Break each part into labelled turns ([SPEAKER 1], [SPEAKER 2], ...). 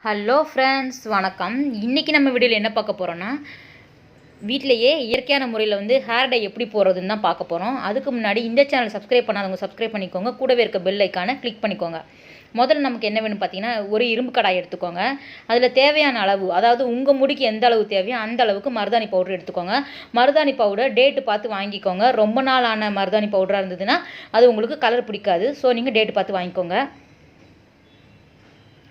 [SPEAKER 1] Hello friends, வணக்கம். இன்றைக்கி நம்ம வீடியோவில் என்ன பார்க்க போகிறோன்னா, வீட்டிலையே இயற்கையான முறையில் ஹேர் டை எப்படி போடுறதுன்னு தான் பார்க்க போகிறோம். அதுக்கு முன்னாடி இந்த சேனல் சப்ஸ்கிரைப் பண்ணாதவங்க சப்ஸ்கிரைப் பண்ணிக்கோங்க. கூடவே இருக்க பெல் ஐக்கானை கிளிக் பண்ணிக்கோங்க. முதல்ல நமக்கு என்ன வேணும் பார்த்தீங்கன்னா, ஒரு இரும்பு கடாய் எடுத்துக்கோங்க. அதில் தேவையான அளவு, அதாவது உங்கள் முடிக்கு எந்த அளவு தேவையோ அந்த அளவுக்கு மருதாணி பவுடர் எடுத்துக்கோங்க. மருதாணி பவுடர் டேட்டு பார்த்து வாங்கிக்கோங்க. ரொம்ப நாள் ஆன மருதாணி பவுடராக இருந்ததுன்னா அது உங்களுக்கு கலர் பிடிக்காது. ஸோ நீங்கள் டேட்டு பார்த்து வாங்கிக்கோங்க.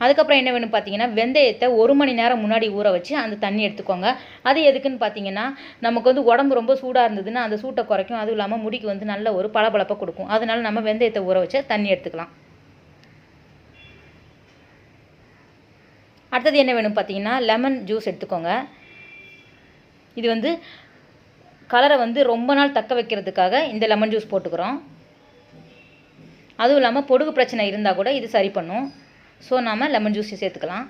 [SPEAKER 1] அதுக்கப்புறம் என்ன வேணும் பார்த்தீங்கன்னா, வெந்தயத்தை 1 மணி நேரம் முன்னாடி ஊற வச்சு அந்த தண்ணி எடுத்துக்கோங்க. அது எதுக்குன்னு பார்த்தீங்கன்னா, நமக்கு உடம்பு ரொம்ப சூடாக இருந்ததுன்னா அந்த சூட்டை குறைக்கும். அதுவும் இல்லாமல் முடிக்கு நல்ல ஒரு பளபளப்பை கொடுக்கும். அதனால நம்ம வெந்தயத்தை ஊற வச்ச தண்ணி எடுத்துக்கலாம். அடுத்தது என்ன வேணும் பார்த்தீங்கன்னா, லெமன் ஜூஸ் எடுத்துக்கோங்க. இது கலரை ரொம்ப நாள் தக்க வைக்கிறதுக்காக இந்த லெமன் ஜூஸ் போட்டுக்கிறோம். அதுவும் இல்லாமல் பொடுகு பிரச்சனை இருந்தால் கூட இது சரி பண்ணும். ஸோ நாம் லெமன் ஜூஸ் சேர்த்துக்கலாம்.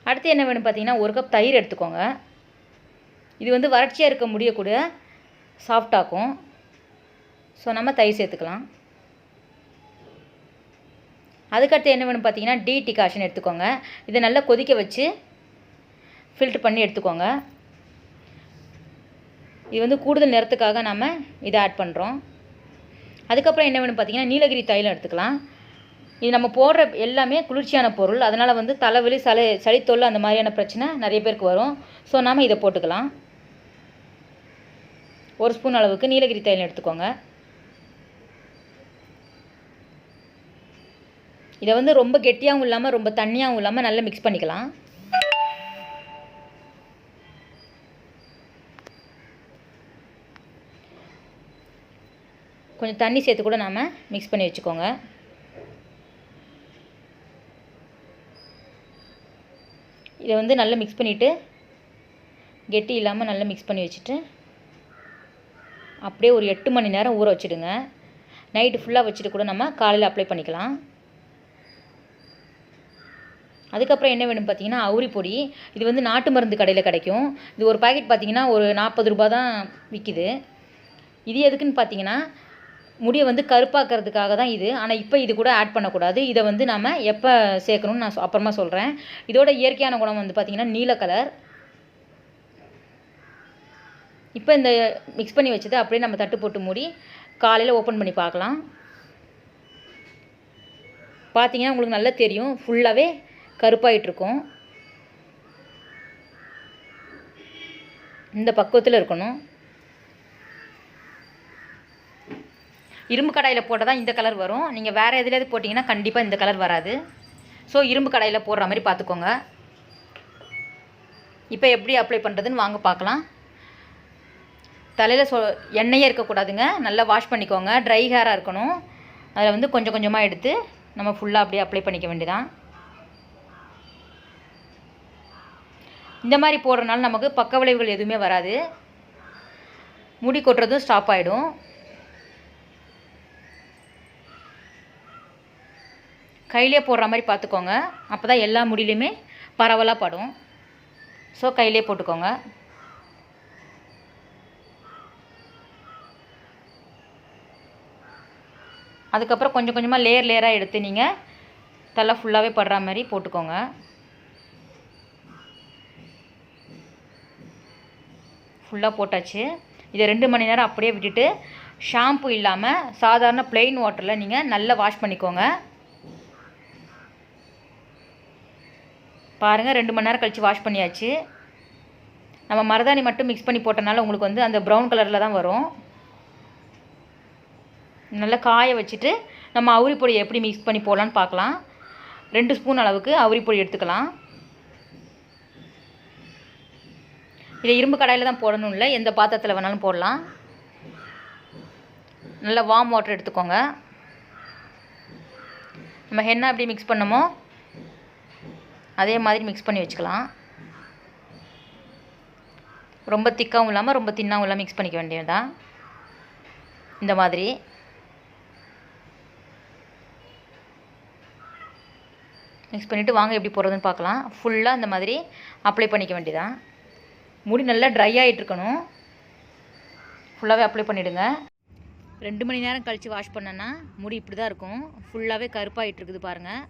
[SPEAKER 1] அடுத்து என்ன வேணும் பார்த்தீங்கன்னா, 1 கப் தயிர் எடுத்துக்கோங்க. இது வறட்சியாக இருக்க முடியக்கூட சாஃப்டாக்கும். ஸோ நம்ம தயிர் சேர்த்துக்கலாம். அதுக்கடுத்து என்ன வேணும் பார்த்தீங்கன்னா, டீ டிகாஷன் எடுத்துக்கோங்க. இதை நல்லா கொதிக்க வச்சு ஃபில்ட்ரு பண்ணி எடுத்துக்கோங்க. இது கூடுதல் நிறத்துக்காக நம்ம இதை ஆட் பண்ணுறோம். அதுக்கப்புறம் என்ன வேணும் பார்த்தீங்கன்னா, நீலகிரி தைலம் எடுத்துக்கலாம். இது நம்ம போடுற எல்லாமே குளிர்ச்சியான பொருள். அதனால் தலைவலி, சளித்தொல்லை அந்த மாதிரியான பிரச்சனை நிறைய பேருக்கு வரும். ஸோ நாம் இதை போட்டுக்கலாம். 1 ஸ்பூன் அளவுக்கு நீலகிரி தைலம் எடுத்துக்கோங்க. இதை ரொம்ப கெட்டியாகவும் இல்லாமல் ரொம்ப தண்ணியாகவும் இல்லாமல் நல்லா மிக்ஸ் பண்ணிக்கலாம். கொஞ்சம் தண்ணி சேர்த்து கூட நாம் மிக்ஸ் பண்ணி வச்சுக்கோங்க. இதை நல்லா மிக்ஸ் பண்ணிவிட்டு, கெட்டி இல்லாமல் நல்லா மிக்ஸ் பண்ணி வச்சுட்டு அப்படியே ஒரு 8 மணி நேரம் ஊற வச்சுடுங்க. நைட்டு ஃபுல்லாக வச்சுட்டு கூட நம்ம காலையில் அப்ளை பண்ணிக்கலாம். அதுக்கப்புறம் என்ன வேணும் பார்த்தீங்கன்னா, அவுரி பொடி. இது நாட்டு மருந்து கடையில் கிடைக்கும். இது ஒரு பாக்கெட் பார்த்தீங்கன்னா ஒரு 40 ரூபா தான் விற்கிது. இது எதுக்குன்னு பார்த்தீங்கன்னா, முடியை கருப்பாக்கிறதுக்காக தான் இது. ஆனால் இப்போ இது கூட ஆட் பண்ணக்கூடாது. இதை நம்ம எப்போ சேர்க்கணும்னு நான் அப்புறமா சொல்கிறேன். இதோட இயற்கையான குணம் பார்த்தீங்கன்னா நீல கலர். இப்போ இந்த மிக்ஸ் பண்ணி வச்சதை அப்படியே நம்ம தட்டு போட்டு மூடி காலையில் ஓப்பன் பண்ணி பார்க்கலாம். பார்த்தீங்கன்னா உங்களுக்கு நல்லா தெரியும், ஃபுல்லாகவே கருப்பாயிட்ருக்கும். இந்த பக்குவத்தில் இருக்கணும். இரும்பு கடாயில் போட்டால் தான் இந்த கலர் வரும். நீங்கள் வேறு எதுலையாவது போட்டிங்கன்னா கண்டிப்பாக இந்த கலர் வராது. ஸோ இரும்பு கடாயில் போடுற மாதிரி பார்த்துக்கோங்க. இப்போ எப்படி அப்ளை பண்ணுறதுன்னு வாங்க பார்க்கலாம். தலையில் எண்ணெயே இருக்கக்கூடாதுங்க. நல்லா வாஷ் பண்ணிக்கோங்க. ட்ரை ஹேராக இருக்கணும். அதில் கொஞ்சம் கொஞ்சமாக எடுத்து நம்ம ஃபுல்லாக அப்படியே அப்ளை பண்ணிக்க வேண்டியதான். இந்த மாதிரி போடுறதுனால நமக்கு பக்க விளைவுகள் எதுவுமே வராது. முடி கொட்டுறதும் ஸ்டாப் ஆகிடும். கையிலே போடுற மாதிரி பார்த்துக்கோங்க. அப்போ தான் எல்லா முடியிலையுமே பரவலாக படும். ஸோ கையிலே போட்டுக்கோங்க. அதுக்கப்புறம் கொஞ்சம் கொஞ்சமாக லேயராக எடுத்து நீங்கள் தலை ஃபுல்லாகவே படுற மாதிரி போட்டுக்கோங்க. ஃபுல்லாக போட்டாச்சு. இதை 2 மணி நேரம் அப்படியே விட்டுட்டு ஷாம்பு இல்லாமல் சாதாரண ப்ளெயின் வாட்டரில் நீங்கள் நல்லா வாஷ் பண்ணிக்கோங்க. பாருங்கள், 2 மணி நேரம் கழித்து வாஷ் பண்ணியாச்சு. நம்ம மருதாணி மட்டும் மிக்ஸ் பண்ணி போட்டனால உங்களுக்கு அந்த ப்ரௌன் கலரில் தான் வரும். நல்லா காய வச்சுட்டு நம்ம அவுரி பொடி எப்படி மிக்ஸ் பண்ணி போடலான்னு பார்க்கலாம். 2 ஸ்பூன் அளவுக்கு அவுரி பொடி எடுத்துக்கலாம். இதை இரும்பு கடாயில் தான் போடணும், இல்லை எந்த பாத்திரத்தில் வேணாலும் போடலாம். நல்லா வார்ம் வாட்டர் எடுத்துக்கோங்க. நம்ம ஹென்னா எப்படி மிக்ஸ் பண்ணமோ அதே மாதிரி மிக்ஸ் பண்ணி வச்சுக்கலாம். ரொம்ப திக்காகவும் இல்லாமல் ரொம்ப தின்னாகவும் இல்லாமல் மிக்ஸ் பண்ணிக்க வேண்டியதுதான். இந்த மாதிரி மிக்ஸ் பண்ணிவிட்டு வாங்க எப்படி போடுறதுன்னு பார்க்கலாம். ஃபுல்லாக இந்த மாதிரி அப்ளை பண்ணிக்க வேண்டியதான். முடி நல்லா ட்ரை ஆகிட்டுருக்கணும். ஃபுல்லாகவே அப்ளை பண்ணிவிடுங்க. 2 மணி நேரம் கழித்து வாஷ் பண்ணேன்னா முடி இப்படி தான் இருக்கும். ஃபுல்லாகவே கருப்பாகிட்டு இருக்குது பாருங்கள்.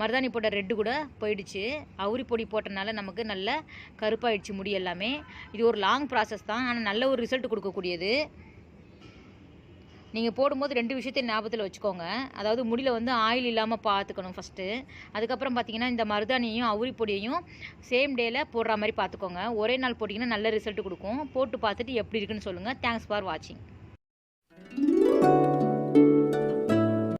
[SPEAKER 1] மருதாணி போட்ட ரெட்டு கூட போயிடுச்சு. அவுரி பொடி போட்டனால நமக்கு நல்ல கருப்பாயிடுச்சு முடி எல்லாமே. இது ஒரு லாங் ப்ராசஸ் தான், ஆனால் நல்ல ஒரு ரிசல்ட் கொடுக்கக்கூடியது. நீங்கள் போடும்போது 2 விஷயத்தையும் ஞாபகத்தில் வச்சுக்கோங்க. அதாவது முடியில் வந்து ஆயில் இல்லாமல் பார்த்துக்கணும் ஃபஸ்ட்டு. அதுக்கப்புறம் பார்த்தீங்கன்னா இந்த மருதாணியையும் அவுரி பொடியையும் சேம் டேயில் போடுற மாதிரி பார்த்துக்கோங்க. ஒரே நாள் போட்டிங்கன்னா நல்ல ரிசல்ட் கொடுக்கும். போட்டு பார்த்துட்டு எப்படி இருக்குன்னு சொல்லுங்கள். தேங்க்ஸ் ஃபார் வாட்சிங்.